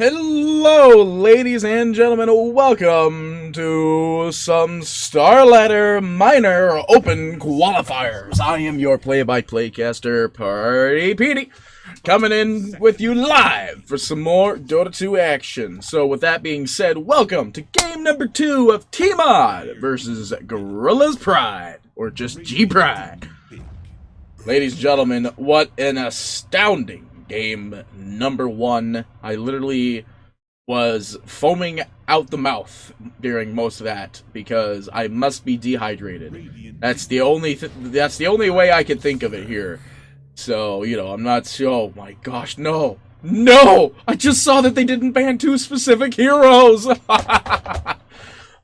Hello, ladies and gentlemen, welcome to some Starladder Minor Open Qualifiers. I am your play-by-play caster, Party Petey, coming in with you live for some more Dota 2 action. So with that being said, welcome to game number 2 of T-Mod versus Gorillaz Pride, or just G-Pride. Ladies and gentlemen, what an astounding game number 1. I literally was foaming out the mouth during most of that because I must be dehydrated. That's the only way I can think of it here. So, you know, I'm not sure. Oh my gosh, no. No! I just saw that they didn't ban 2 specific heroes.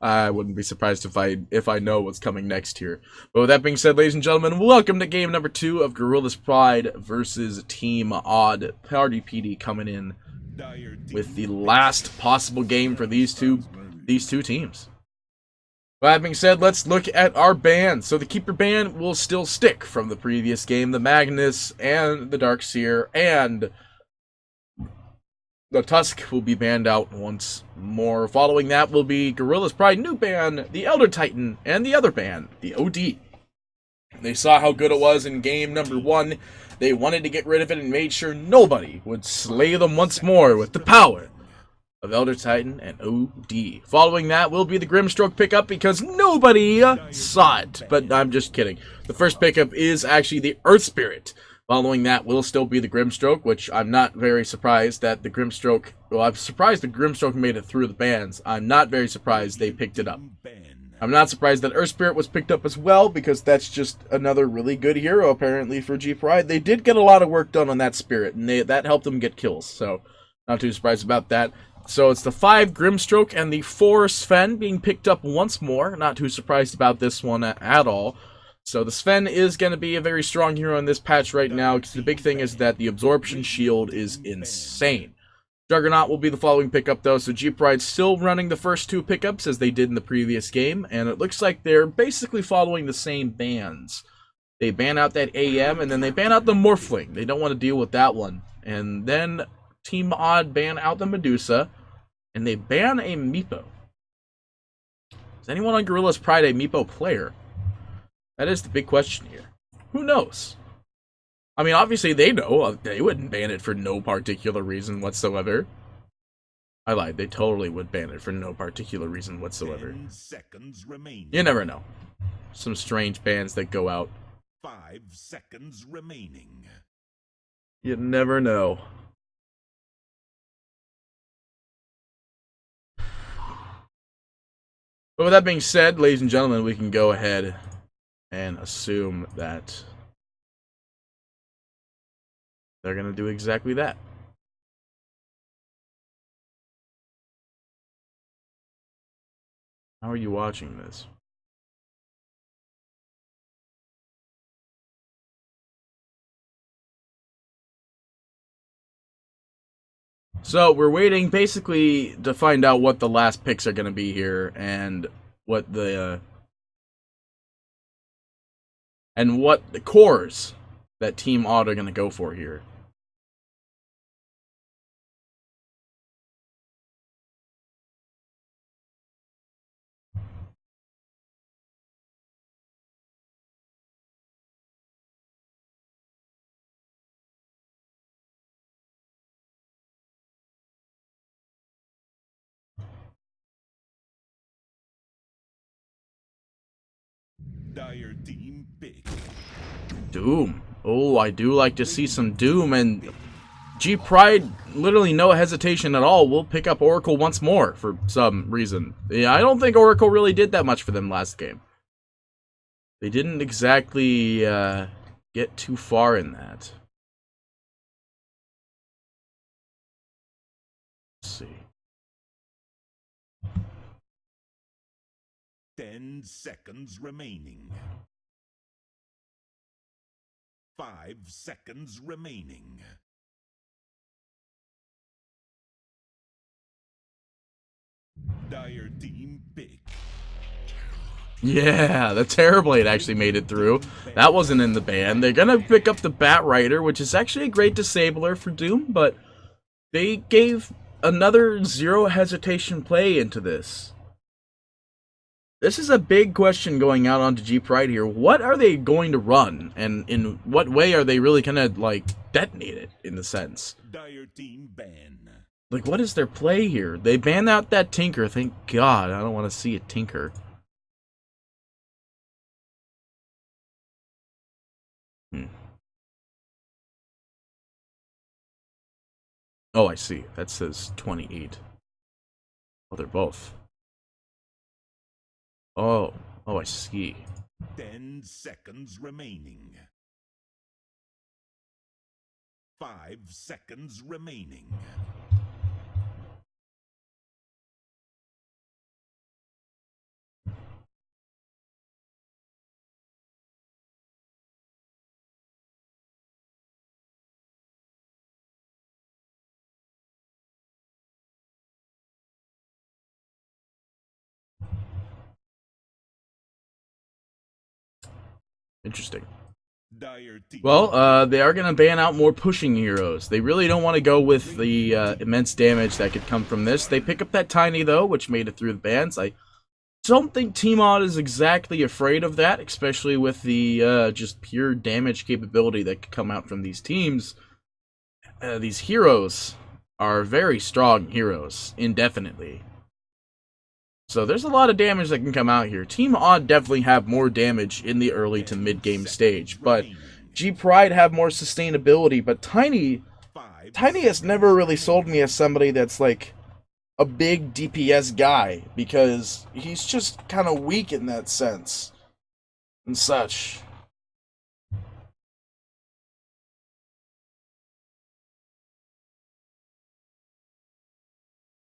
I wouldn't be surprised if I know what's coming next here. But with that being said, ladies and gentlemen, welcome to game number 2 of Gorillaz Pride versus Team Odd. Party PD coming in with the last possible game for these two teams. With that being said, let's look at our bans. So the Keeper ban will still stick from the previous game. The Magnus and the Darkseer and the Tusk will be banned out once more. Following that will be Gorillaz Pride new ban, the Elder Titan, and the other ban, the OD. They saw how good it was in game number 1. They wanted to get rid of it and made sure nobody would slay them once more with the power of Elder Titan and OD. Following that will be the Grimstroke pickup because nobody saw it. But I'm just kidding. The first pickup is actually the Earth Spirit. Following that will still be the Grimstroke, which I'm not very surprised that the Grimstroke... Well, I'm surprised the Grimstroke made it through the bans. I'm not very surprised they picked it up. I'm not surprised that Earth Spirit was picked up as well, because that's just another really good hero, apparently, for G-Pride. They did get a lot of work done on that Spirit, and that helped them get kills, so not too surprised about that. So it's the 5 Grimstroke and the 4 Sven being picked up once more. Not too surprised about this one at all. So the Sven is going to be a very strong hero in this patch right now, because the big thing is that the absorption shield is insane. Juggernaut will be the following pickup though, so G-Pride's still running the first 2 pickups as they did in the previous game, and it looks like they're basically following the same bans. They ban out that AM, and then they ban out the Morphling. They don't want to deal with that one. And then Team Odd ban out the Medusa, and they ban a Meepo. Is anyone on Gorillaz Pride a Meepo player? That is the big question here. Who knows? I mean, obviously they know. They wouldn't ban it for no particular reason whatsoever. I lied. They totally would ban it for no particular reason whatsoever. 10 seconds remaining. You never know. Some strange bans that go out. 5 seconds remaining. You never know. But with that being said, ladies and gentlemen, we can go ahead and assume that they're going to do exactly that. How are you watching this? So we're waiting basically to find out what the last picks are going to be here and what the cores that Team Odd are going to go for here. Dire team pick. Doom. Oh, I do like to see some Doom, and G-Pride, literally no hesitation at all, will pick up Oracle once more for some reason. Yeah, I don't think Oracle really did that much for them last game. They didn't exactly get too far in that. Let's see. 10 seconds remaining. 5 seconds remaining. Dire team pick. Yeah, the Terrorblade actually made it through. That wasn't in the ban. They're gonna pick up the Bat Rider, which is actually a great disabler for Doom, but they gave another zero hesitation play into this. This is a big question going out onto G Pride here. What are they going to run, and in what way are they really gonna like detonate it? In the sense, Dire team ban. like, what is their play here? They banned out that Tinker. Thank God. I don't want to see a Tinker. Oh, I see. That says 28. Oh, they're both. Oh, I see. 10 seconds remaining. 5 seconds remaining. Interesting. Dire team. Well, they are going to ban out more pushing heroes. They really don't want to go with the immense damage that could come from this. They pick up that Tiny, though, which made it through the bans. I don't think Team Odd is exactly afraid of that, especially with the just pure damage capability that could come out from these teams. These heroes are very strong heroes, indefinitely. So there's a lot of damage that can come out here. Team Odd definitely have more damage in the early to mid-game stage, but G Pride have more sustainability. But Tiny has never really sold me as somebody that's like a big DPS guy, because he's just kind of weak in that sense and such.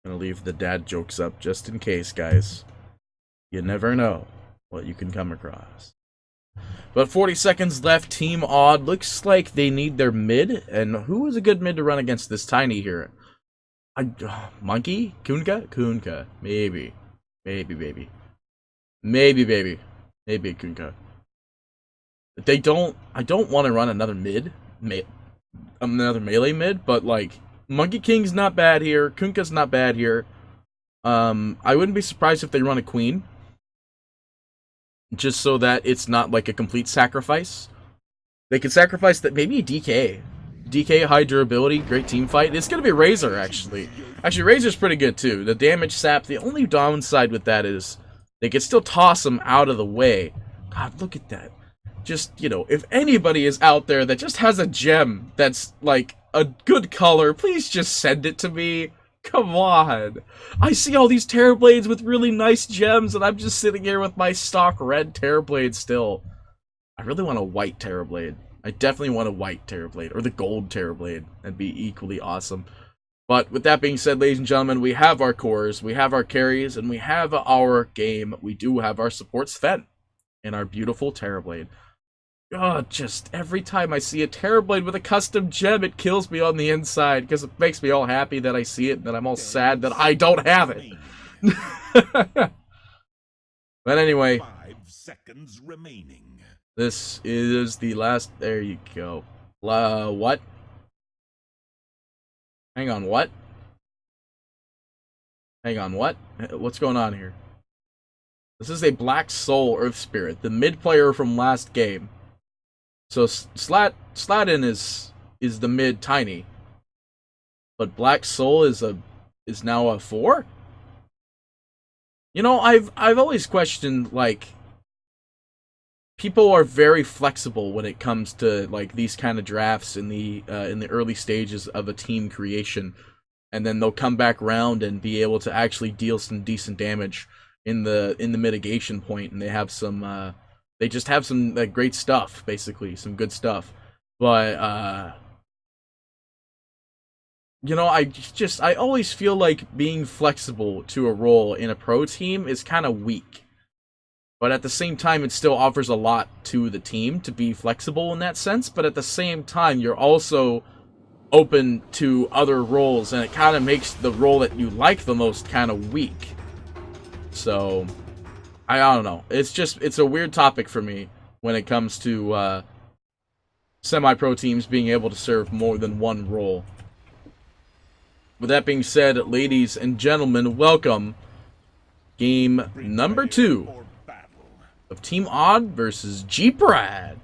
Gonna leave the dad jokes up just in case, guys. You never know what you can come across. But 40 seconds left. Team Odd looks like they need their mid. And who is a good mid to run against this Tiny here? Monkey? Kunkka? Kunkka. Maybe. Maybe Kunkka. I don't want to run another mid. Another melee mid, but like, Monkey King's not bad here. Kunkka's not bad here. I wouldn't be surprised if they run a Queen. Just so that it's not like a complete sacrifice. They could sacrifice that, maybe DK. DK, high durability, great team fight. It's going to be Razor, actually. Actually, Razor's pretty good, too. The damage sap, the only downside with that is they can still toss him out of the way. God, look at that. Just, you know, if anybody is out there that just has a gem that's, like, a good color, please just send it to me. Come on. I see all these Terrorblades with really nice gems, and I'm just sitting here with my stock red Terrorblade still. I really want a white Terrorblade. I definitely want a white Terrorblade, or the gold Terrorblade. That'd be equally awesome. But with that being said, ladies and gentlemen, we have our cores, we have our carries, and we have our game. We do have our support Sven and our beautiful Terrorblade. Oh, just every time I see a Terrorblade with a custom gem, it kills me on the inside, because it makes me all happy that I see it, and then I'm all sad that I don't have it. But anyway, 5 seconds remaining. this is the last. There you go. What? Hang on, what? Hang on, what? What's going on here? This is a Black Soul Earth Spirit, the mid player from last game. So Sladden is the mid Tiny, but Black Soul is now a 4. You know, I've always questioned, like, people are very flexible when it comes to like these kind of drafts in the early stages of a team creation, and then they'll come back around and be able to actually deal some decent damage in the mitigation point, and they have some they just have some like great stuff, basically some good stuff. But you know, I always feel like being flexible to a role in a pro team is kind of weak. But at the same time, it still offers a lot to the team to be flexible in that sense. But at the same time, you're also open to other roles, and it kind of makes the role that you like the most kind of weak. So, I don't know. It's a weird topic for me when it comes to semi-pro teams being able to serve more than one role. With that being said, ladies and gentlemen, welcome. Game number 2 of Team Odd versus G-Pride.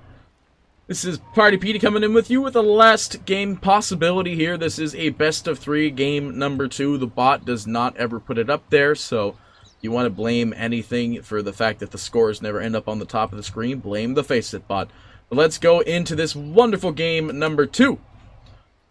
This is Party Petey coming in with you with the last game possibility here. This is a best of 3 game number 2. The bot does not ever put it up there, so you want to blame anything for the fact that the scores never end up on the top of the screen, blame the Faceit bot. But let's go into this wonderful game number 2.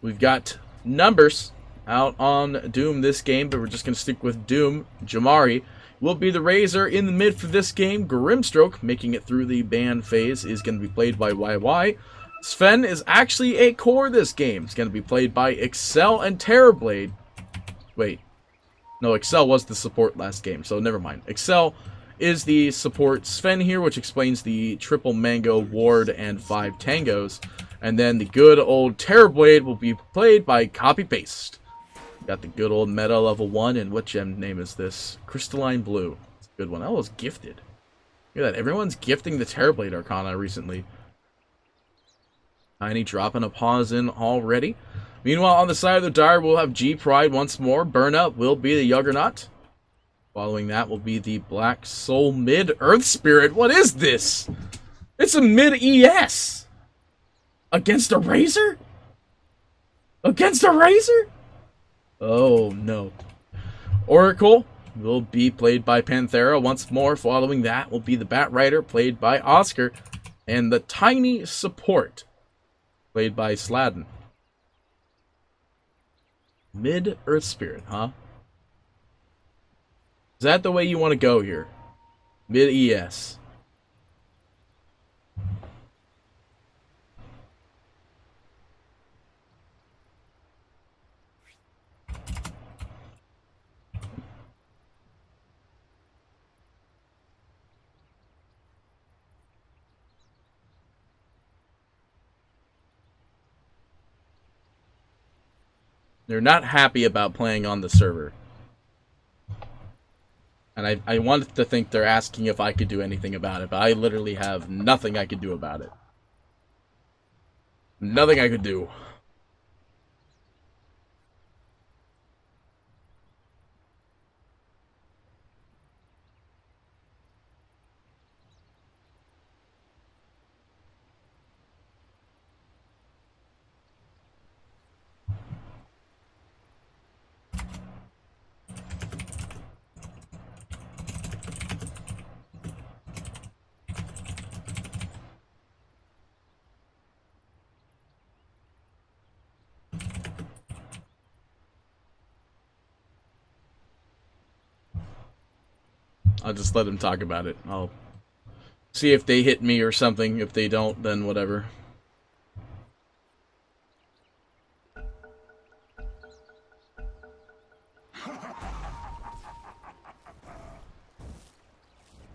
We've got numbers out on Doom this game, but we're just going to stick with Doom. Jamari will be the Razor in the mid for this game. Grimstroke, making it through the ban phase, is going to be played by YY. Sven is actually a core this game. It's going to be played by Excel and Terrorblade. Wait. No, Excel was the support last game, so never mind. Excel is the support Sven here, which explains the triple Mango, Ward, and 5 Tangos. And then the good old Terrorblade will be played by Copy Paste. Got the good old meta level 1, and what gem name is this? Crystalline Blue. It's a good one. That was gifted. Look at that. Everyone's gifting the Terrorblade Arcana recently. Tiny dropping a pause in already. Meanwhile, on the side of the Dire, we'll have G-Pride once more. Burn Up will be the Juggernaut. Following that will be the Black Soul mid Earth Spirit. What is this? It's a mid ES. Against a Razor? Against a Razor? Oh, no. Oracle will be played by Panthera once more. Following that will be the Bat Rider, played by Oscar. And the Tiny Support, played by Sladden. Mid-Earth Spirit, huh? Is that the way you want to go here? Mid-ES. They're not happy about playing on the server. And I wanted to think they're asking if I could do anything about it, but I literally have nothing I could do about it. Nothing I could do. I'll just let them talk about it. I'll see if they hit me or something. If they don't, then whatever.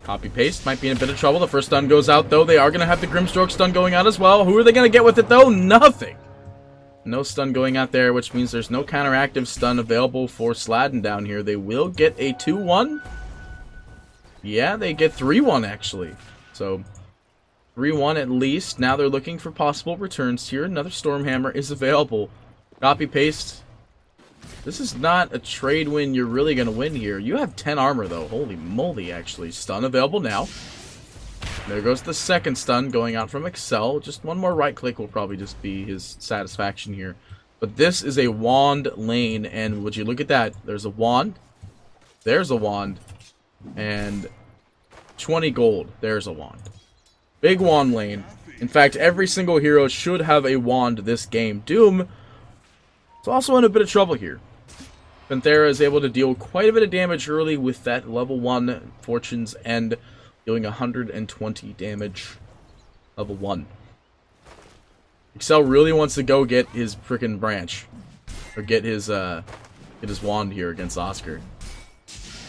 Copy paste might be in a bit of trouble. The first stun goes out though. They are going to have the Grimstroke stun going out as well. Who are they going to get with it though? Nothing. No stun going out there, which means there's no counteractive stun available for Sladden down here. They will get a 2-1. Yeah, they get 3-1 actually. So 3-1 at least. Now they're looking for possible returns here. Another Stormhammer is available. Copy paste. This is not a trade win you're really going to win here. You have 10 armor though. Holy moly, actually. Stun available now. There goes the second stun going out from Excel. Just one more right click will probably just be his satisfaction here. But this is a wand lane, and would you look at that? There's a wand. There's a wand. And 20 gold. There's a wand. Big wand lane. In fact, every single hero should have a wand this game. Doom is also in a bit of trouble here. Panthera is able to deal quite a bit of damage early with that level 1 Fortune's End, dealing 120 damage. Level 1. Excel really wants to go get his frickin' branch. Or get his wand here against Oscar.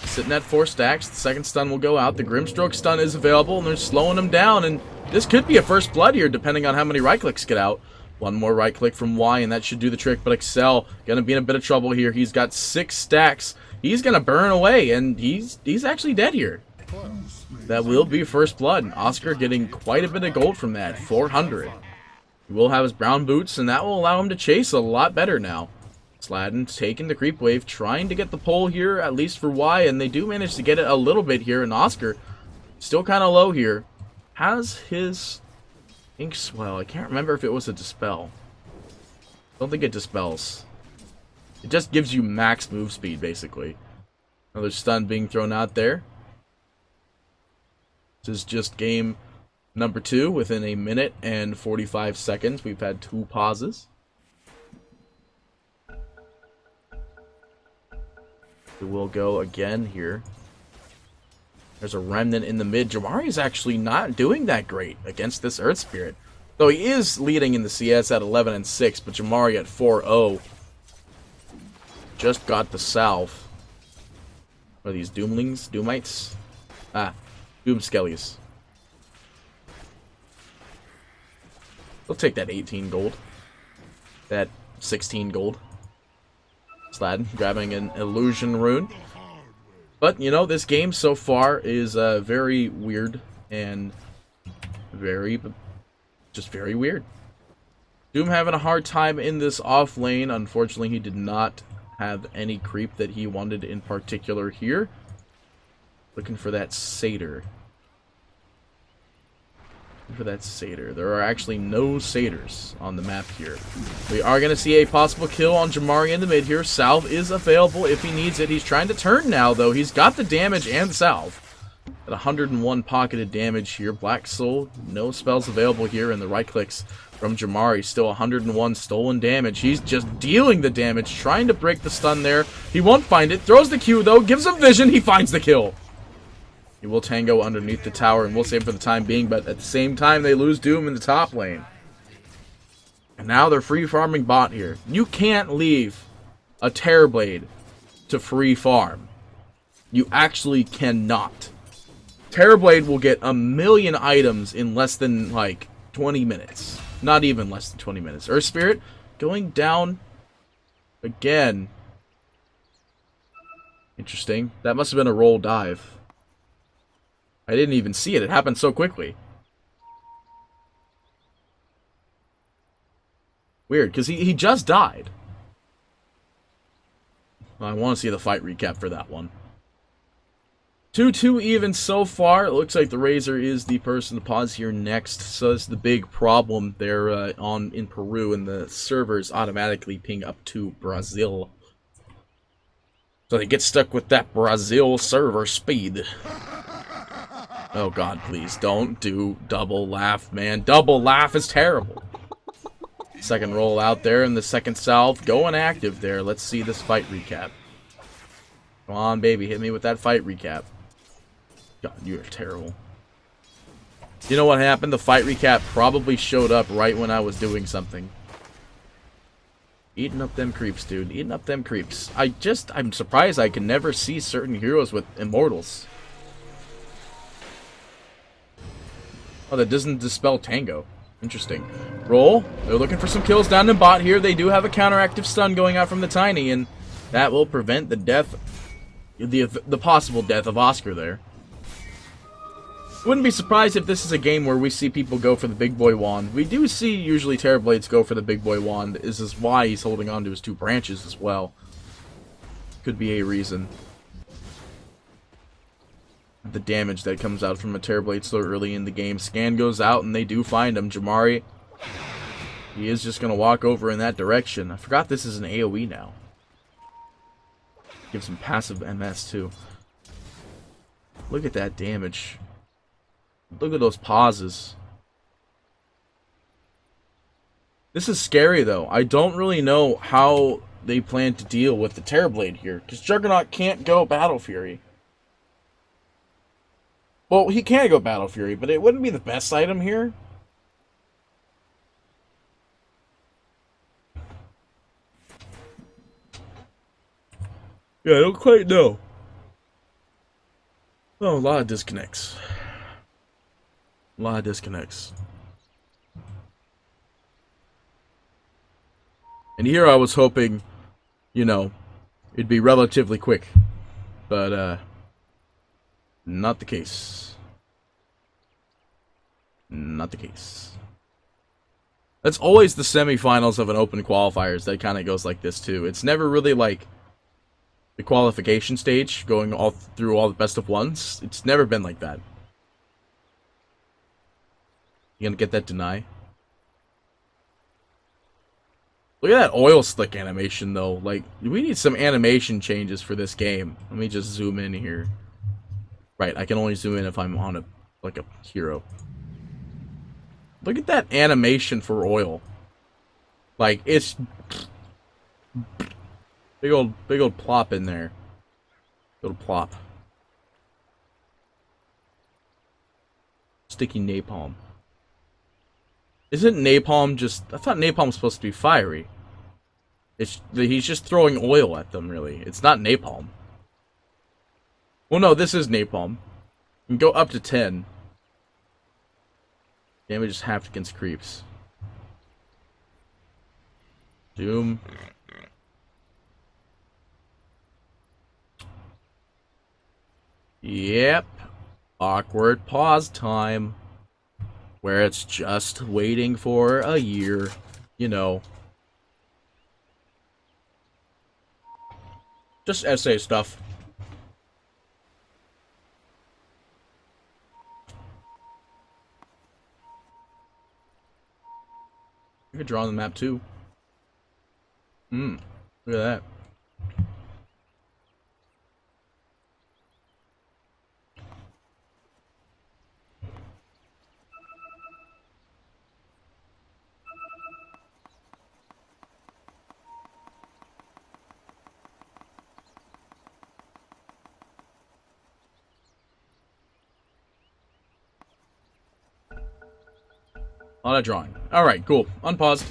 Sitting at 4 stacks. The second stun will go out. The Grimstroke stun is available, and they're slowing him down. And this could be a first blood here, depending on how many right clicks get out. One more right click from Y, and that should do the trick. But Excel gonna be in a bit of trouble here. He's got 6 stacks. He's gonna burn away, and he's actually dead here. That will be first blood. And Oscar getting quite a bit of gold from that. 400. He will have his brown boots, and that will allow him to chase a lot better now. Sladden taking the creep wave, trying to get the pull here, at least for Y, and they do manage to get it a little bit here, and Oscar, still kind of low here, has his Ink Swell. I can't remember if it was a Dispel. Don't think it dispels. It just gives you max move speed, basically. Another stun being thrown out there. This is just game number 2 within a minute and 45 seconds. We've had 2 pauses. We will go again here. There's a remnant in the mid. Jamari's actually not doing that great against this Earth Spirit. Though he is leading in the CS at 11 and 6, but Jamari at 4-0. Just got the salve. What are these, Doomlings? Doomites? Ah, Doom Skellies. We'll take that 18 gold. That 16 gold. Sladden grabbing an Illusion Rune. But, you know, this game so far is very weird and just very weird. Doom having a hard time in this off lane. Unfortunately, he did not have any creep that he wanted in particular here. Looking for that Satyr. There are actually no Satyrs on the map here. We are going to see a possible kill on Jamari in the mid here. Salve is available if he needs it. He's trying to turn now, though. He's got the damage and salve. At 101 pocketed damage here. Black Soul, no spells available here, and the right clicks from Jamari. Still 101 stolen damage. He's just dealing the damage, trying to break the stun there. He won't find it. Throws the Q, though. Gives him vision. He finds the kill. He will tango underneath the tower, and we'll save for the time being, but at the same time, they lose Doom in the top lane. And now they're free farming bot here. You can't leave a Terrorblade to free farm. You actually cannot. Terrorblade will get 1,000,000 items in less than, like, 20 minutes. Not even less than 20 minutes. Earth Spirit going down again. Interesting. That must have been a roll dive. I didn't even see it. It happened so quickly. Weird, because he just died. I want to see the fight recap for that one. 2-2 even so far. It looks like the Razor is the person to pause here next. So that's the big problem there in Peru, and the servers automatically ping up to Brazil. So they get stuck with that Brazil server speed. Oh god, please don't do double laugh, man. Double laugh is terrible. Second roll out there, and the second salve going active there. Let's see this fight recap. Come on, baby, hit me with that fight recap. God, you're terrible. You know what happened? The fight recap probably showed up right when I was doing something. Eating up them creeps, dude. Eating up them creeps. I'm surprised I can never see certain heroes with immortals. Oh, that doesn't dispel Tango. Interesting. Roll. They're looking for some kills down in bot here. They do have a counteractive stun going out from the Tiny, and that will prevent the death, the possible death of Oscar there. Wouldn't be surprised if this is a game where we see people go for the big boy wand. We do see usually Terrorblades go for the big boy wand. This is why he's holding on to his 2 branches as well. Could be a reason. The damage that comes out from a Terrorblade so early in the game. Scan goes out, and they do find him. Jamari, he is just going to walk over in that direction. I forgot this is an AoE now. Gives him passive MS too. Look at that damage. Look at those pauses. This is scary, though. I don't really know how they plan to deal with the Terrorblade here, because Juggernaut can't go Battle Fury. Well, he can go Battle Fury, but it wouldn't be the best item here. Yeah, I don't quite know. Oh, a lot of disconnects. A lot of disconnects. And here I was hoping, you know, it'd be relatively quick. But, not the case. Not the case. That's always the semifinals of an open qualifiers. That kind of goes like this too. It's never really like the qualification stage going all through all the best of ones. It's never been like that. You gonna get that deny? Look at that oil slick animation though. Like, we need some animation changes for this game. Let me just zoom in here. Right, I can only zoom in if I'm on a hero. Look at that animation for oil. Like, it's big old plop in there. Little plop. Sticky napalm. Isn't napalm just... I thought napalm was supposed to be fiery. He's just throwing oil at them, really. It's not napalm. Well, no, this is napalm. You can go up to 10. Damage is halved against creeps. Doom. Yep. Awkward pause time. Where it's just waiting for a year. You know. Just essay stuff. You could draw on the map too. Look at that. A lot of drawing. Alright, cool. Unpaused.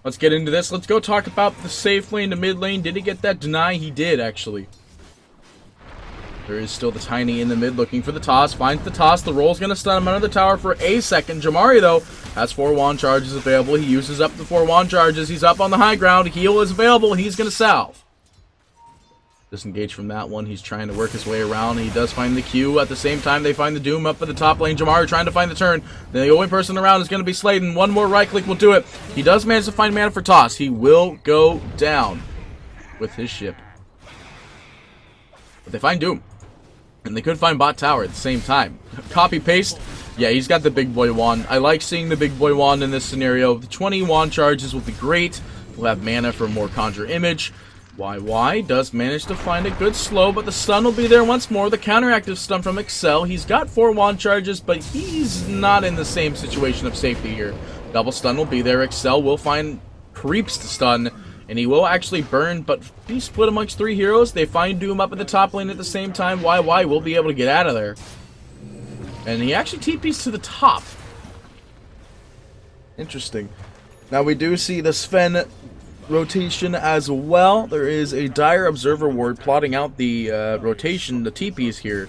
Let's get into this. Let's go talk about the safe lane to mid lane. Did he get that deny? He did, actually. There is still the Tiny in the mid looking for the toss. Finds the toss. The roll's going to stun him under the tower for a second. Jamari, though, has 4 wand charges available. He uses up the 4 wand charges. He's up on the high ground. Heal is available. He's going to salve. Disengage from that one. He's trying to work his way around. He does find the Q. At the same time, they find the Doom up at the top lane. Jamari trying to find the turn. The only person around is going to be Sladen. One more right click will do it. He does manage to find mana for toss. He will go down with his ship. But they find Doom. And they could find bot tower at the same time. Copy paste. Yeah, he's got the big boy wand. I like seeing the big boy wand in this scenario. The 20 wand charges will be great. We'll have mana for more conjure image. YY does manage to find a good slow, but the stun will be there once more. The counteractive stun from Excel. He's got 4 wand charges, but he's not in the same situation of safety here. Double stun will be there. Excel will find creeps to stun, and he will actually burn, but be split amongst 3 heroes. They find Doom up at the top lane at the same time. YY will be able to get out of there. And he actually TPs to the top. Interesting. Now we do see the Sven rotation as well. There is a Dire Observer ward plotting out the rotation, the TPs here.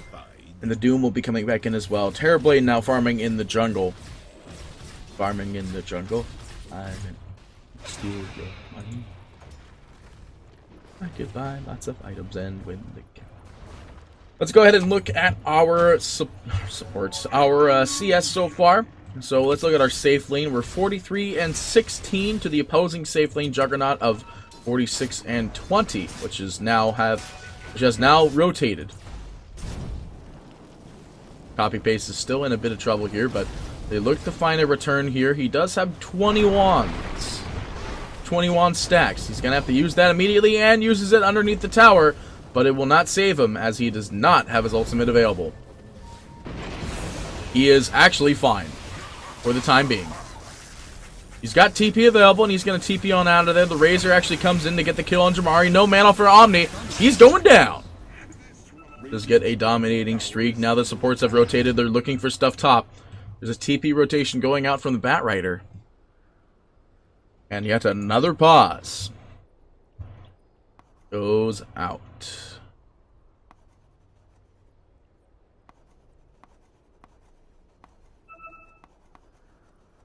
And the Doom will be coming back in as well. Terrorblade now farming in the jungle. Farming in the jungle. I'm steal your money. I could buy lots of items and win the game. Let's go ahead and look at our supports, our CS so far. So let's look at our safe lane. We're 43 and 16 to the opposing safe lane juggernaut of 46 and 20, which has now rotated. Copy paste is still in a bit of trouble here, but they look to find a return here. He does have 20 wands. 20 wand stacks. He's going to have to use that immediately and uses it underneath the tower, but it will not save him as he does not have his ultimate available. He is actually fine for the time being. He's got TP available and he's going to TP on out of there. The Razor actually comes in to get the kill on Jamari. No mana for Omni. He's going down. Does get a dominating streak. Now the supports have rotated. They're looking for stuff top. There's a TP rotation going out from the Batrider. And yet another pause. Goes out.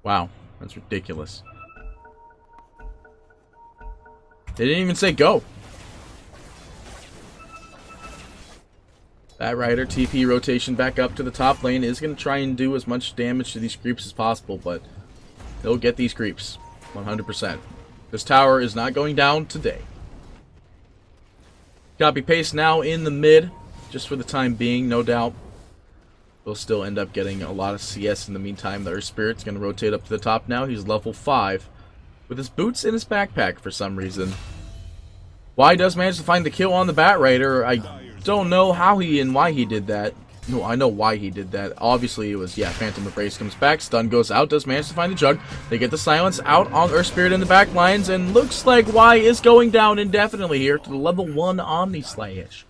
Wow, that's ridiculous. They didn't even say go. Batrider TP rotation back up to the top lane is going to try and do as much damage to these creeps as possible, but He'll get these creeps. 100%. This tower is not going down today. Copy paste now in the mid. Just for the time being, no doubt. We'll still end up getting a lot of CS in the meantime. The Earth Spirit's going to rotate up to the top now. He's level 5. With his boots in his backpack for some reason. Y does manage to find the kill on the Bat Rider. I don't know how he and why he did that. No, I know why he did that. Obviously, it was, yeah, Phantom Embrace comes back. Stun goes out. Does manage to find the Jug. They get the silence out on Earth Spirit in the back lines. And looks like Y is going down indefinitely here to the level 1 Omni Slash.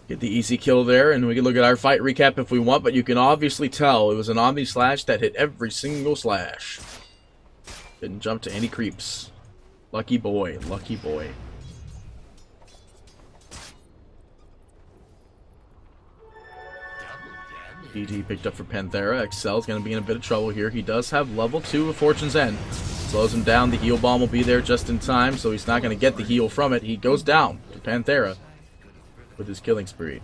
Get the easy kill there, and we can look at our fight recap if we want, but you can obviously tell it was an Omni Slash that hit every single slash. Didn't jump to any creeps. Lucky boy, lucky boy. DT picked up for Panthera. Excel's going to be in a bit of trouble here. He does have level 2 of Fortune's End. Slows him down. The heal bomb will be there just in time, so he's not going to get the heal from it. He goes down to Panthera with his killing spree.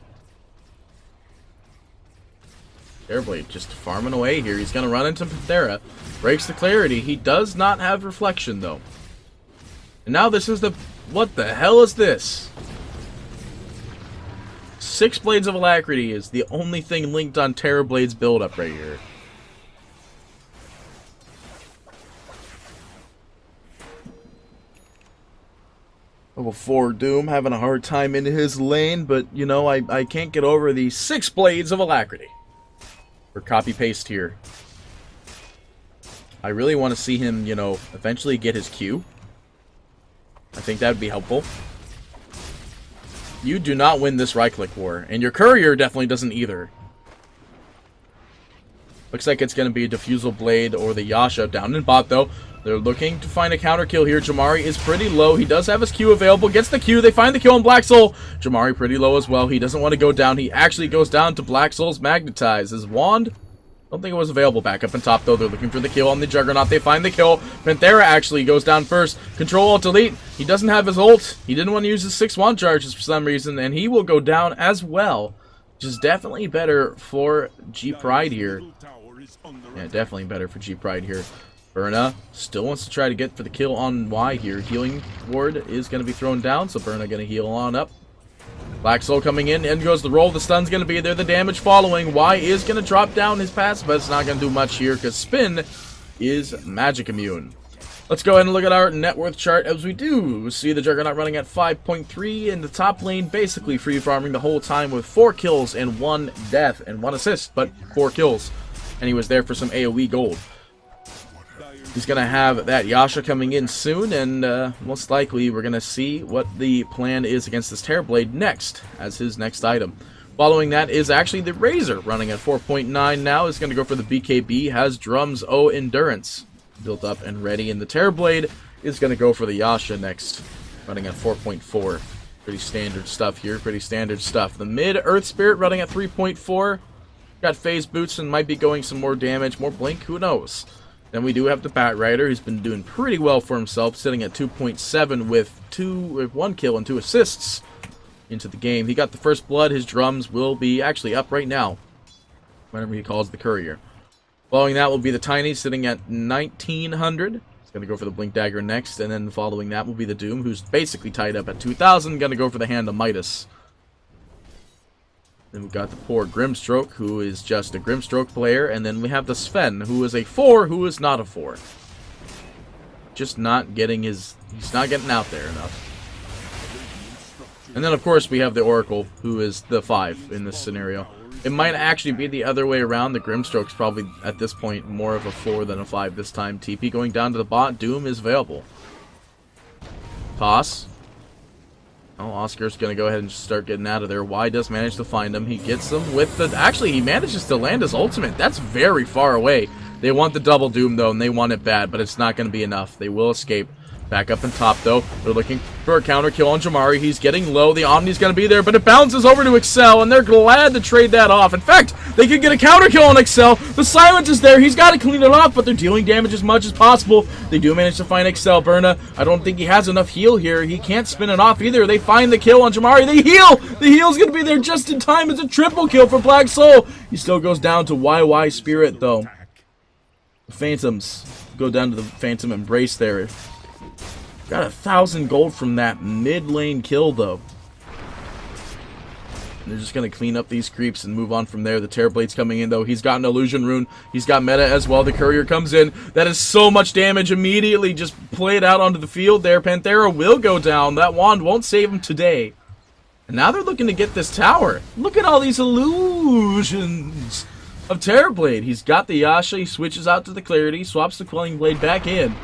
Airblade just farming away here. He's going to run into Panthera. Breaks the clarity. He does not have reflection, though. And now this is the... What the hell is this? 6 Blades of Alacrity is the only thing linked on Terrorblade's build-up right here. Level 4 Doom having a hard time in his lane, but, you know, I can't get over the 6 Blades of Alacrity. Or copy-paste here. I really want to see him, you know, eventually get his Q. I think that would be helpful. You do not win this right-click war, and your courier definitely doesn't either. Looks like it's going to be a Diffusal Blade or the Yasha down in bot, though. They're looking to find a counter kill here. Jamari is pretty low. He does have his Q available. Gets the Q. They find the kill on Black Soul. Jamari pretty low as well. He doesn't want to go down. He actually goes down to Black Soul's Magnetize. His wand... I don't think it was available back up on top, though. They're looking for the kill on the Juggernaut. They find the kill. Panthera actually goes down first. Control Alt Delete. He doesn't have his ult. He didn't want to use his 6 wand charges for some reason, and he will go down as well. Which is definitely better for G Pride here. Yeah, definitely better for G Pride here. Burna still wants to try to get for the kill on Y here. Healing Ward is going to be thrown down, so Burna going to heal on up. Black Soul coming in, and goes the roll. The stun's going to be there. The damage following. Y is going to drop down his passive, but it's not going to do much here because Spin is magic immune. Let's go ahead and look at our net worth chart as we do see the Juggernaut running at 5.3 in the top lane, basically free farming the whole time with 4 kills and 1 death and 1 assist, but 4 kills. And he was there for some AoE gold. He's going to have that Yasha coming in soon, and most likely we're going to see what the plan is against this Terrorblade next, as his next item. Following that is actually the Razor, running at 4.9 now. Is going to go for the BKB, has Drums O Endurance built up and ready, and the Terrorblade is going to go for the Yasha next, running at 4.4. Pretty standard stuff here, pretty standard stuff. The mid Earth Spirit running at 3.4. Got phase boots and might be going some more damage, more blink, who knows. Then we do have the Bat Rider, who's been doing pretty well for himself, sitting at 2.7 with 1 kill and 2 assists into the game. He got the first blood. His drums will be actually up right now, whenever he calls the courier. Following that will be the Tiny, sitting at 1900. He's going to go for the Blink Dagger next, and then following that will be the Doom, who's basically tied up at 2000, going to go for the Hand of Midas. Then we've got the poor Grimstroke, who is just a Grimstroke player. And then we have the Sven, who is a 4, who is not a 4. Just not getting his... He's not getting out there enough. And then, of course, we have the Oracle, who is the 5 in this scenario. It might actually be the other way around. The Grimstroke's probably, at this point, more of a 4 than a 5 this time. TP going down to the bot. Doom is available. Toss. Oh, Oscar's going to go ahead and just start getting out of there. Y does manage to find him. He gets him with the... Actually, he manages to land his ultimate. That's very far away. They want the double Doom, though, and they want it bad, but it's not going to be enough. They will escape. Back up on top, though. They're looking for a counter kill on Jamari. He's getting low. The Omni's going to be there, but it bounces over to Excel, and they're glad to trade that off. In fact, they could get a counter kill on Excel. The silence is there. He's got to clean it off, but they're dealing damage as much as possible. They do manage to find Excel. Burna, I don't think he has enough heal here. He can't spin it off either. They find the kill on Jamari. They heal! The heal's going to be there just in time. It's a triple kill for Black Soul. He still goes down to YY Spirit, though. Phantoms go down to the Phantom Embrace there. Got 1,000 gold from that mid lane kill though. And they're just going to clean up these creeps and move on from there. The Terrorblade's coming in though. He's got an Illusion Rune. He's got meta as well. The Courier comes in. That is so much damage immediately. Just play it out onto the field there. Panthera will go down. That wand won't save him today. And now they're looking to get this tower. Look at all these illusions of Terrorblade. He's got the Yasha. He switches out to the Clarity. Swaps the Quelling Blade back in.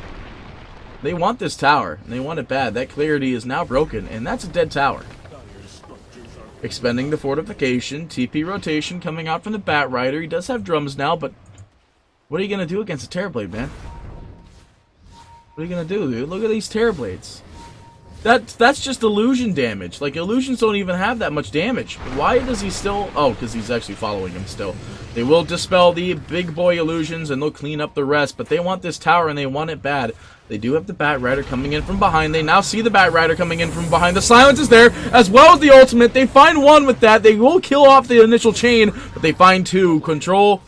They want this tower. And they want it bad. That Clarity is now broken. And that's a dead tower. Expending the fortification, TP rotation coming out from the Bat Rider. He does have drums now, but what are you going to do against a Terrorblade, man? What are you going to do, dude? Look at these Terrorblades. That's just illusion damage. Like, illusions don't even have that much damage. Why does he still... Oh, because he's actually following him still. They will dispel the big boy illusions, and they'll clean up the rest, but they want this tower, and they want it bad. They do have the Bat Rider coming in from behind. They now see the Bat Rider coming in from behind. The silence is there, as well as the ultimate. They find one with that. They will kill off the initial chain, but they find two. Control.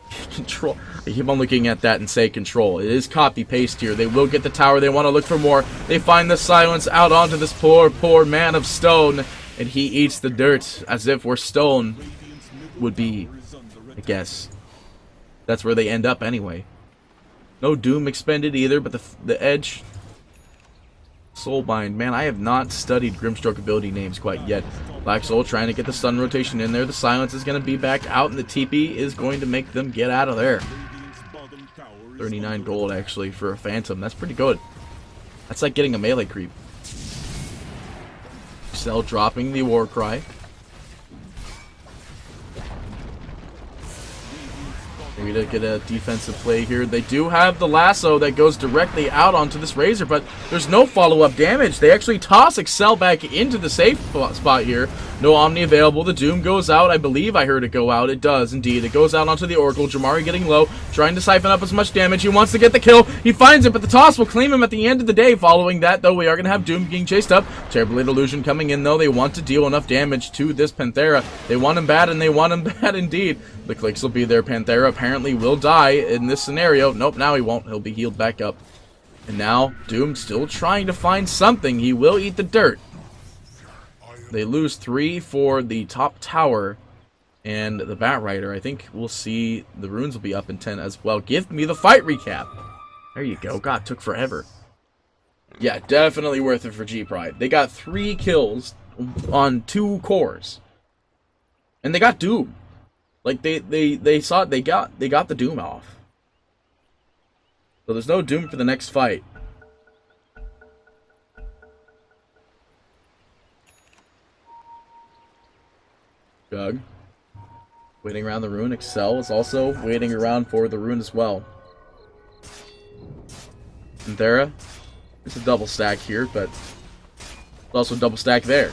I keep on looking at that and say control. It is copy-paste here. They will get the tower. They want to look for more. They find the silence out onto this poor man of stone, and he eats the dirt as if where stone would be, I guess. That's where they end up anyway. No Doom expended either, but the Edge... Soulbind. Man, I have not studied Grimstroke ability names quite yet. Black Soul trying to get the stun rotation in there. The silence is going to be back out, and the TP is going to make them get out of there. 39 gold, actually, for a Phantom. That's pretty good. That's like getting a melee creep. Cell dropping the war cry. Maybe to get a defensive play here. They do have the lasso that goes directly out onto this Razor, but there's no follow-up damage. They actually toss Excel back into the safe spot here. No Omni available. The Doom goes out. I believe I heard it go out. It does, indeed. It goes out onto the Oracle. Jamari getting low, trying to siphon up as much damage. He wants to get the kill. He finds it, but the toss will claim him at the end of the day. Following that, though, we are going to have Doom being chased up. Terrorblade Illusion coming in, though. They want to deal enough damage to this Panthera. They want him bad, and they want him bad indeed. The clicks will be there. Panthera apparently will die in this scenario. Nope, now he won't. He'll be healed back up. And now, Doom still trying to find something. He will eat the dirt. They lose 3 for the top tower and the Bat Rider. I think we'll see the runes will be up in 10 as well. Give me the fight recap. There you go. God, took forever. Yeah, definitely worth it for G-Pride. They got 3 kills on 2 cores. And they got Doom. Like, they saw it, they got the Doom off. So there's no Doom for the next fight. Jug. Waiting around the rune. Excel is also waiting around for the rune as well. Panthera. It's a double stack here, but it's also a double stack there.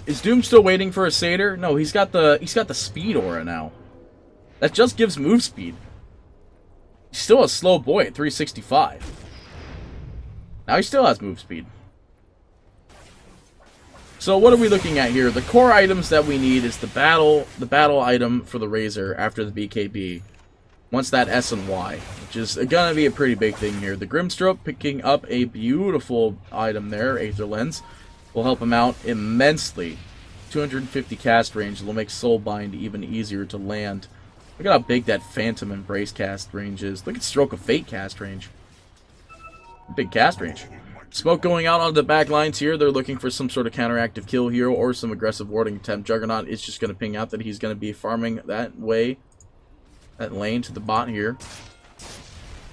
Is Doom still waiting for a Satyr? No, he's got the speed aura now. That just gives move speed. He's still a slow boy at 365. Now he still has move speed. So what are we looking at here? The core items that we need is the battle item for the Razor after the BKB. Once that S and Y, which is gonna be a pretty big thing here. The Grimstroke picking up a beautiful item there, Aether Lens, will help him out immensely. 250 cast range will make Soulbind even easier to land. Look at how big that Phantom Embrace cast range is. Look at Stroke of Fate cast range. Big cast range. Smoke going out on the back lines here. They're looking for some sort of counteractive kill here or some aggressive warding attempt. Juggernaut is just going to ping out that he's going to be farming that way. That lane to the bot here.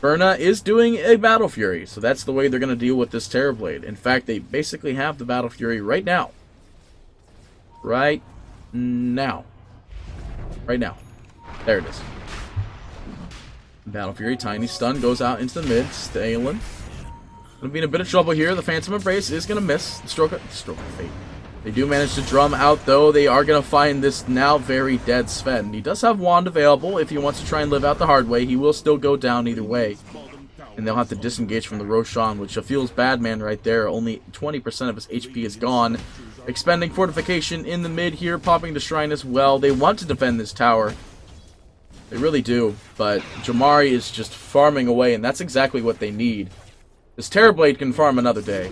Berna is doing a Battle Fury, so that's the way they're going to deal with this Terrorblade. In fact, they basically have the Battle Fury right now. Right now. Right now. There it is. Battle Fury, tiny stun, goes out into the mid. Stalen. Gonna be in a bit of trouble here. The Phantom Embrace is gonna miss. The stroke of Fate. They do manage to drum out, though. They are gonna find this now very dead Sven. He does have Wand available if he wants to try and live out the hard way. He will still go down either way. And they'll have to disengage from the Roshan, which feels bad, man, right there. Only 20% of his HP is gone. Expending Fortification in the mid here, popping the Shrine as well. They want to defend this tower. They really do. But Jamari is just farming away, and that's exactly what they need. This Terrorblade can farm another day.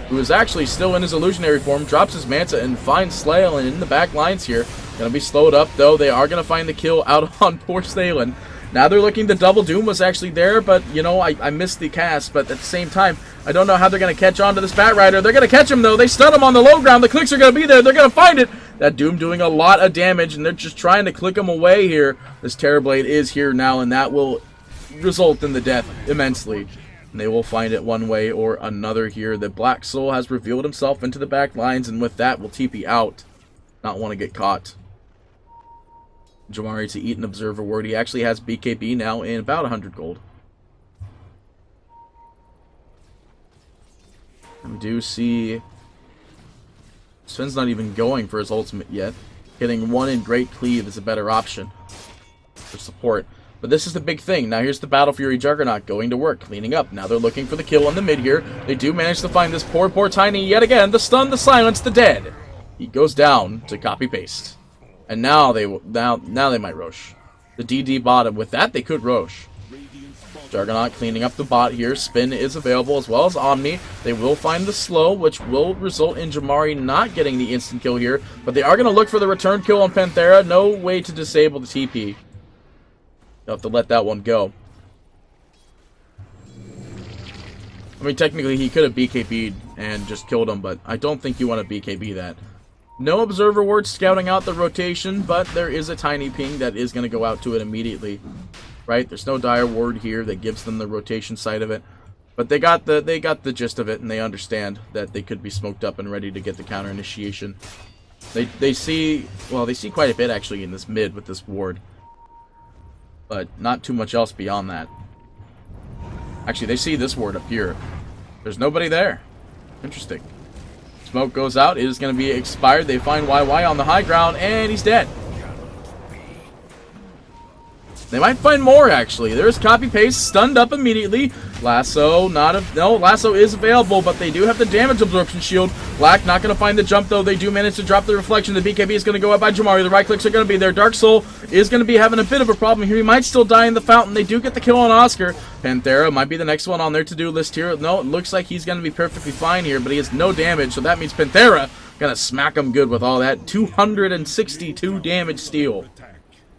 Who is actually still in his illusionary form, drops his Manta and finds Slaylan in the back lines here. Gonna be slowed up, though. They are gonna find the kill out on poor Slaylan. Now they're looking, the double doom was actually there, but, you know, I missed the cast, but at the same time, I don't know how they're going to catch on to this Bat Rider. They're going to catch him, though. They stun him on the low ground. The clicks are going to be there. They're going to find it. That doom doing a lot of damage, and they're just trying to click him away here. This Terrorblade is here now, and that will result in the death immensely. And they will find it one way or another here. The Black Soul has revealed himself into the back lines, and with that will TP out. Not want to get caught. Jamari to eat an Observer Ward. He actually has BKB now in about 100 gold. We do see Sven's not even going for his ultimate yet. Getting one in Great Cleave is a better option for support. But this is the big thing. Now here's the Battle Fury Juggernaut going to work, cleaning up. Now they're looking for the kill on the mid here. They do manage to find this poor Tiny yet again. The stun, the silence, the dead. He goes down to copy-paste. And now they might Rosh. The DD bottom. With that, they could Rosh. Juggernaut cleaning up the bot here. Spin is available as well as Omni. They will find the slow, which will result in Jamari not getting the instant kill here. But they are going to look for the return kill on Panthera. No way to disable the TP. They'll have to let that one go. I mean, technically, he could have BKB'd and just killed him, but I don't think you want to BKB that. No Observer Ward scouting out the rotation, but there is a tiny ping that is going to go out to it immediately. Right? There's no Dire Ward here that gives them the rotation side of it. But they got the gist of it, and they understand that they could be smoked up and ready to get the counter initiation. They see quite a bit actually in this mid with this ward. But not too much else beyond that. Actually, they see this ward up here. There's nobody there. Interesting. Smoke goes out. It is going to be expired. They find YY on the high ground, and he's dead. They might find more, actually. There's copy-paste, stunned up immediately. Lasso, no, Lasso is available, but they do have the damage absorption shield. Black not going to find the jump, though. They do manage to drop the reflection. The BKB is going to go out by Jamari. The right clicks are going to be there. Dark Soul is going to be having a bit of a problem here. He might still die in the fountain. They do get the kill on Oscar. Panthera might be the next one on their to-do list here. No, it looks like he's going to be perfectly fine here, but he has no damage, so that means Panthera going to smack him good with all that. 262 damage steal.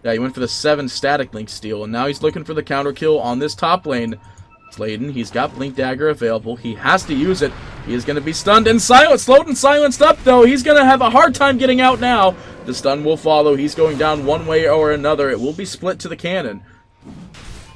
Yeah, he went for the 7 static link steal, and now he's looking for the counter kill on this top lane. Sladen, he's got Blink Dagger available. He has to use it. He is going to be stunned and silenced. Slowed and silenced up, though. He's going to have a hard time getting out now. The stun will follow. He's going down one way or another. It will be split to the cannon.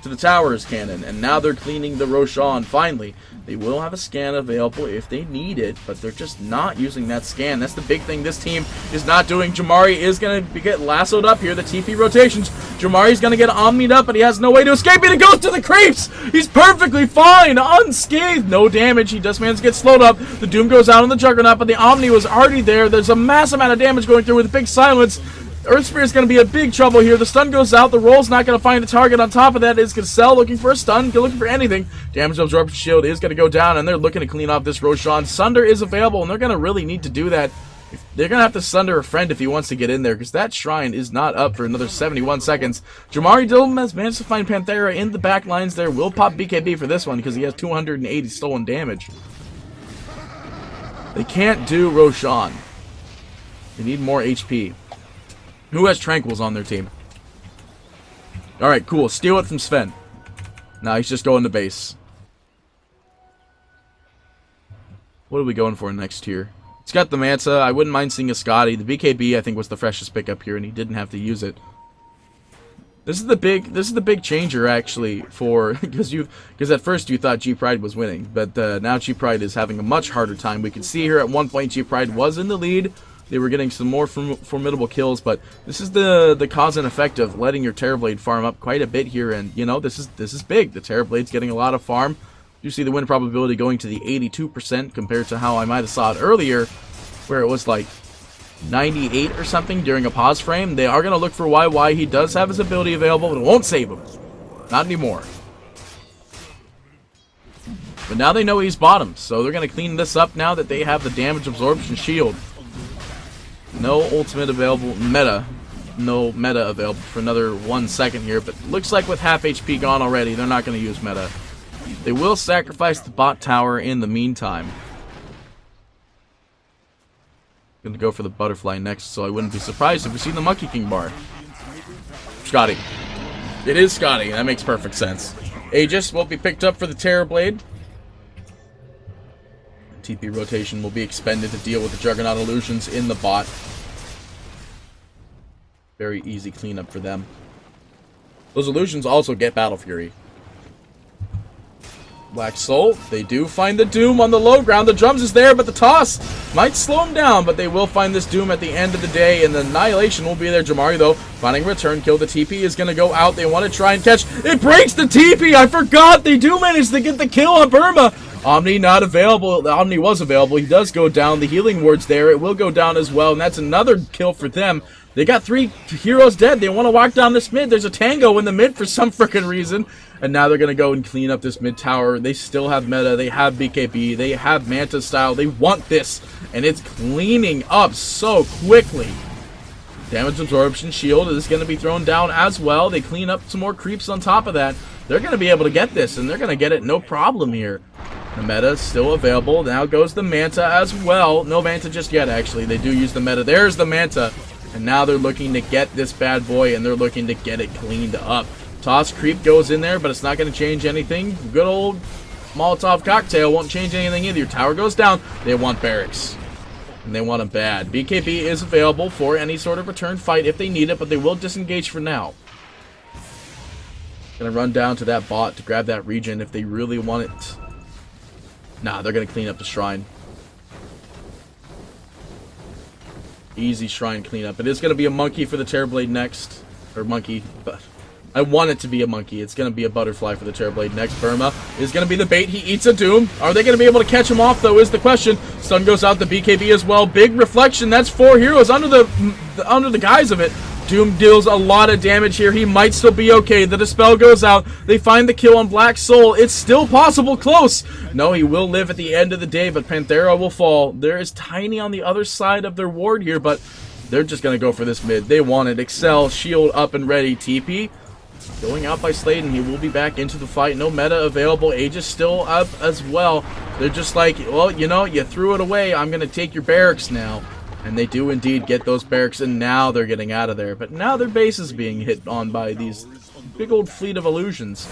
To the tower's cannon. And now they're cleaning the Roshan. Finally, they will have a scan available if they need it, but they're just not using that scan. That's the big thing this team is not doing. Jamari is going to get lassoed up here. The TP rotations. Jamari's going to get omnied up, but he has no way to escape it. It goes to the creeps. He's perfectly fine. Unscathed. No damage. He does manage to get slowed up. The Doom goes out on the Juggernaut, but the Omni was already there. There's a mass amount of damage going through with a big silence. Earth Spirit is going to be a big trouble here. The stun goes out. The roll's not going to find the target. On top of that is Gazelle looking for a stun, looking for anything. Damage absorption shield is going to go down, and they're looking to clean off this Roshan. Sunder is available, and they're going to really need to do that. They're going to have to Sunder a friend if he wants to get in there, because that shrine is not up for another 71 seconds. Jamari Dillon has managed to find Panthera in the back lines there. Will pop BKB for this one, because he has 280 stolen damage. They can't do Roshan. They need more HP. Who has Tranquils on their team? Alright, cool. Steal it from Sven. Now he's just going to base. What are we going for next here? It's got the Manta. I wouldn't mind seeing a Scotty. The BKB, I think, was the freshest pickup here, and he didn't have to use it. This is the big changer, actually, for because at first you thought G Pride was winning, but now G Pride is having a much harder time. We can see here at one point G Pride was in the lead. They were getting some more formidable kills, but this is the cause and effect of letting your Terrorblade farm up quite a bit here, and you know this is big. The Terrorblade's getting a lot of farm. You see the win probability going to the 82% compared to how I might have saw it earlier, where it was like 98 or something during a pause frame. They are going to look for YY. He does have his ability available, but it won't save him. Not anymore. But now they know he's bottom, so they're going to clean this up now that they have the damage absorption shield. No ultimate available meta no meta available for another 1 second here, but looks like with half HP gone already, they're not going to use meta. They will sacrifice the bot tower in the meantime. Gonna go for the butterfly next, so I wouldn't be surprised if we see the Monkey King bar. Scotty. It is Scotty, that makes perfect sense. Aegis will be picked up for the Terrorblade. TP rotation will be expended to deal with the Juggernaut illusions in the bot. Very easy cleanup for them. Those illusions also get Battle Fury. Black Soul, they do find the Doom on the low ground. The drums is there, but the toss might slow them down, but they will find this Doom at the end of the day, and the Annihilation will be there. Jamari, though, finding a return kill. The TP is going to go out. They want to try and catch. It breaks the TP! I forgot! They do manage to get the kill on Burma! Omni not available. The Omni was available. He does go down. The healing ward's there. It will go down as well, and that's another kill for them. They got 3 heroes dead. They want to walk down this mid. There's a tango in the mid for some freaking reason. And now they're going to go and clean up this mid tower. They still have meta. They have BKB. They have Manta style. They want this. And it's cleaning up so quickly. Damage absorption shield is going to be thrown down as well. They clean up some more creeps on top of that. They're going to be able to get this. And they're going to get it no problem here. The meta is still available. Now goes the Manta as well. No Manta just yet, actually. They do use the meta. There's the Manta. And now they're looking to get this bad boy. And they're looking to get it cleaned up. Toss creep goes in there, but it's not going to change anything. Good old Molotov cocktail won't change anything either. Your tower goes down. They want barracks. And they want them bad. BKB is available for any sort of return fight if they need it, but they will disengage for now. Gonna run down to that bot to grab that regen if they really want it. Nah, they're gonna clean up the shrine. Easy shrine cleanup. It is gonna be a monkey for the Terrorblade next. Or monkey, but I want it to be a monkey. It's going to be a butterfly for the Terrorblade next. Burma is going to be the bait. He eats a Doom. Are they going to be able to catch him off, though, is the question. Stun goes out the BKB as well. Big reflection. That's 4 heroes under the guise of it. Doom deals a lot of damage here. He might still be okay. The Dispel goes out. They find the kill on Black Soul. It's still possible. Close. No, he will live at the end of the day, but Panthera will fall. There is Tiny on the other side of their ward here, but they're just going to go for this mid. They want it. Excel, shield up and ready. TP going out by Sladen. He will be back into the fight. No meta available. Aegis still up as well. They're just like, well, you know, you threw it away. I'm going to take your barracks now. And they do indeed get those barracks, and now they're getting out of there. But now their base is being hit on by these big old fleet of illusions.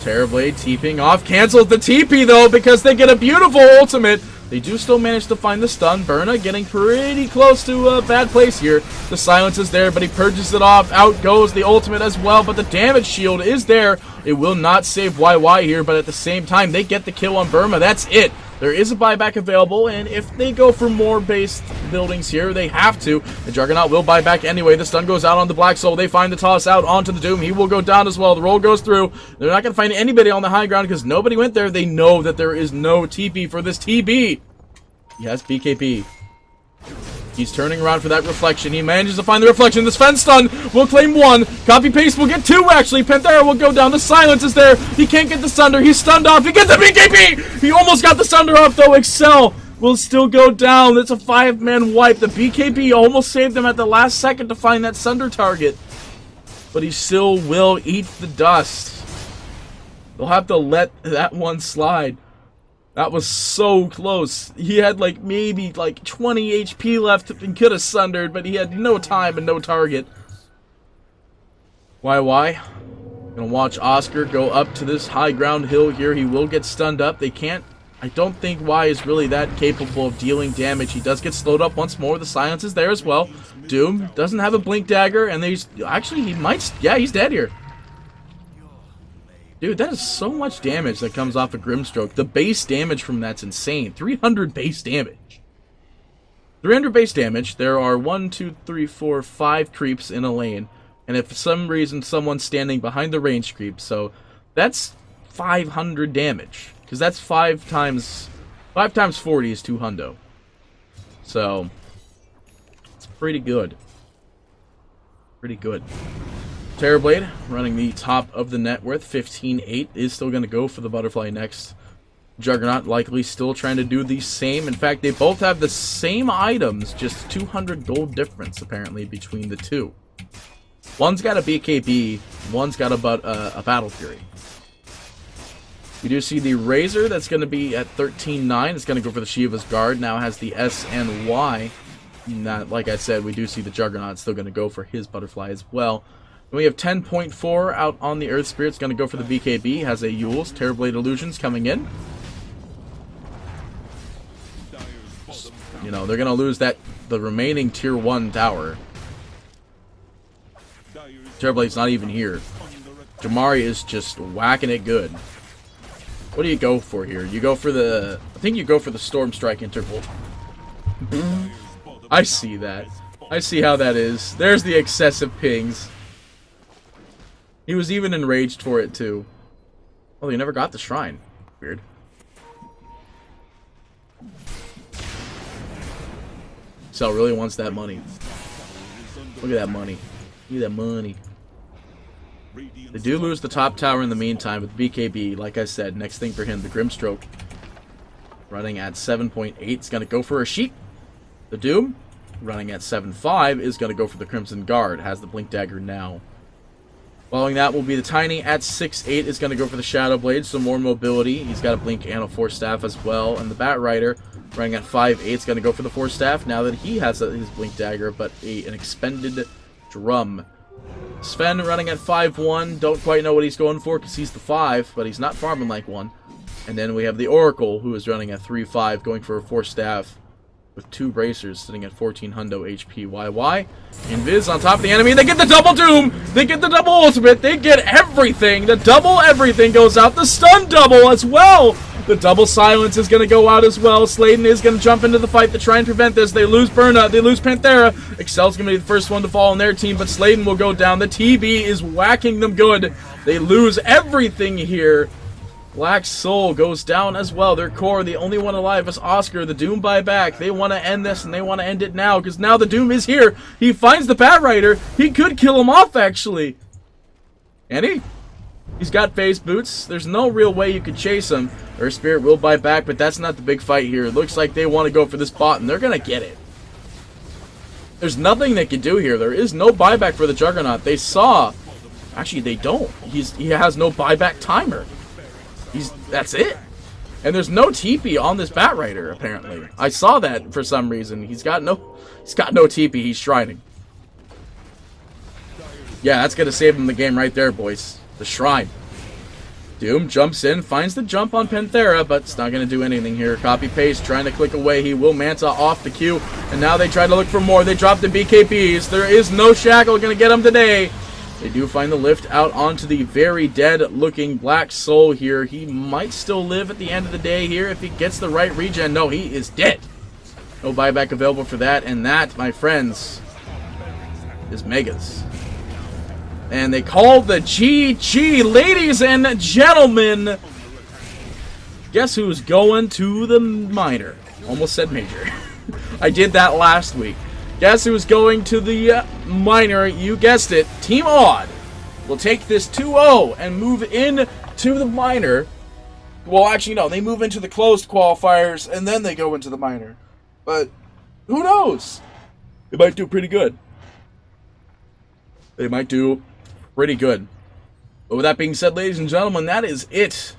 Terrorblade TPing off. Cancels the TP, though, because they get a beautiful ultimate. They do still manage to find the stun. Berna getting pretty close to a bad place here. The silence is there, but he purges it off. Out goes the ultimate as well, but the damage shield is there. It will not save YY here, but at the same time, they get the kill on Burma. That's it. There is a buyback available, and if they go for more base buildings here, they have to. The Juggernaut will buy back anyway. The stun goes out on the Black Soul. They find the toss out onto the Doom. He will go down as well. The roll goes through. They're not going to find anybody on the high ground because nobody went there. They know that there is no TP for this TB. He has BKB. He's turning around for that reflection. He manages to find the reflection. This fence stun will claim 1. Copy paste will get 2, actually. Panthera will go down. The silence is there. He can't get the Sunder. He's stunned off. He gets the BKB! He almost got the Sunder off, though. Excel will still go down. It's a 5-man wipe. The BKB almost saved him at the last second to find that Sunder target. But he still will eat the dust. They'll have to let that one slide. That was so close. He had like maybe like 20 HP left and could have sundered, but he had no time and no target. YY. Gonna watch Oscar go up to this high ground hill here. He will get stunned up. They can't. I don't think Y is really that capable of dealing damage. He does get slowed up once more. The silence is there as well. Doom doesn't have a blink dagger, and actually he might. Yeah, he's dead here. Dude, that is so much damage that comes off a Grimstroke. The base damage from that's insane. 300 base damage. 300 base damage. There are 1, 2, 3, 4, 5 creeps in a lane. And if for some reason someone's standing behind the range creep, so that's 500 damage. Because that's 5 times 40 is 200. So, it's pretty good. Pretty good. Terrorblade running the top of the net worth, 15-8, is still going to go for the butterfly next. Juggernaut likely still trying to do the same. In fact, they both have the same items, just 200 gold difference apparently between the two. One's got a BKB, one's got a Battle Fury. You do see the Razor that's going to be at 13.9. It's going to go for the Shiva's Guard. Now has the S and Y. Not, like I said, we do see the Juggernaut still going to go for his Butterfly as well. And we have 10.4 out on the Earth Spirit. It's going to go for the BKB. Has a Yule's Terrorblade Illusions coming in. You know, they're going to lose the remaining Tier 1 tower. Terrorblade's not even here. Jamari is just whacking it good. What do you go for here? You go for the... I think you go for the Storm Strike interval. I see that. I see how that is. There's the excessive pings. He was even enraged for it, too. Oh, he never got the shrine. Weird. Cell really wants that money. Look at that money. Look at that money. They do lose the top tower in the meantime with BKB. Like I said, next thing for him, the Grimstroke. Running at 7.8. It's going to go for a Sheep. The Doom, running at 7.5, is going to go for the Crimson Guard. Has the Blink Dagger now. Following that will be the Tiny at 6.8. Is going to go for the Shadow Blade, so more mobility. He's got a Blink and a Force Staff as well. And the Bat Rider, running at 5.8, is going to go for the Force Staff now that he has his Blink Dagger, but an expended Drum. Sven running at 5.1. Don't quite know what he's going for because he's the 5, but he's not farming like one. And then we have the Oracle, who is running at 3.5, going for a Force Staff with 2 bracers, sitting at 1400 HP YY. Invis on top of the enemy. They get the double Doom. They get the double ultimate. They get everything. The double everything goes out. The stun double as well. The double silence is going to go out as well. Sladen is going to jump into the fight to try and prevent this. They lose Burna. They lose Panthera. Excel's going to be the first one to fall on their team, but Sladen will go down. The TB is whacking them good. They lose everything here. Black Soul goes down as well. Their core, the only one alive is Oscar. The Doom buyback. They want to end this, and they want to end it now, because now the Doom is here. He finds the Bat Rider. He could kill him off, actually. And he's got phase boots. There's no real way you could chase him. Earth Spirit will buy back, but that's not the big fight here. It looks like they want to go for this bot, and they're going to get it. There's nothing they can do here. There is no buyback for the Juggernaut. They saw... Actually, they don't. He has no buyback timer. That's it. And there's no TP on this Bat Rider, apparently. I saw that for some reason. He's got no TP. He's shrining. Yeah, that's going to save him the game right there, boys. The Shrine. Doom jumps in, finds the jump on Panthera, but it's not going to do anything here. Copy-paste, trying to click away. He will Manta off the queue, and now they try to look for more. They drop the BKBs. There is no Shackle going to get him today. They do find the lift out onto the very dead-looking Black Soul here. He might still live at the end of the day here if he gets the right regen. No, he is dead. No buyback available for that, and that, my friends, is Megas. And they call the GG, ladies and gentlemen. Guess who's going to the minor? Almost said major. I did that last week. Guess who's going to the minor? You guessed it. Team Odd will take this 2-0 and move in to the minor. Well, actually, no. They move into the closed qualifiers, and then they go into the minor. But who knows? They might do pretty good. They might do pretty good. But with that being said, ladies and gentlemen, that is it.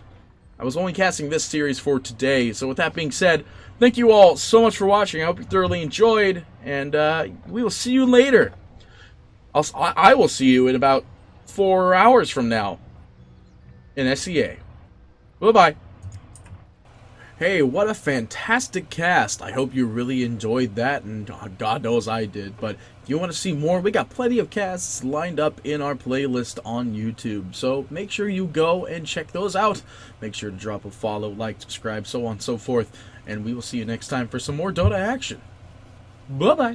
I was only casting this series for today. So with that being said, thank you all so much for watching. I hope you thoroughly enjoyed. And we will see you later. I will see you in about 4 hours from now in SEA. Bye-bye. Hey, what a fantastic cast. I hope you really enjoyed that, and God knows I did. But if you want to see more, we got plenty of casts lined up in our playlist on YouTube. So make sure you go and check those out. Make sure to drop a follow, like, subscribe, so on and so forth. And we will see you next time for some more Dota action. Bye-bye.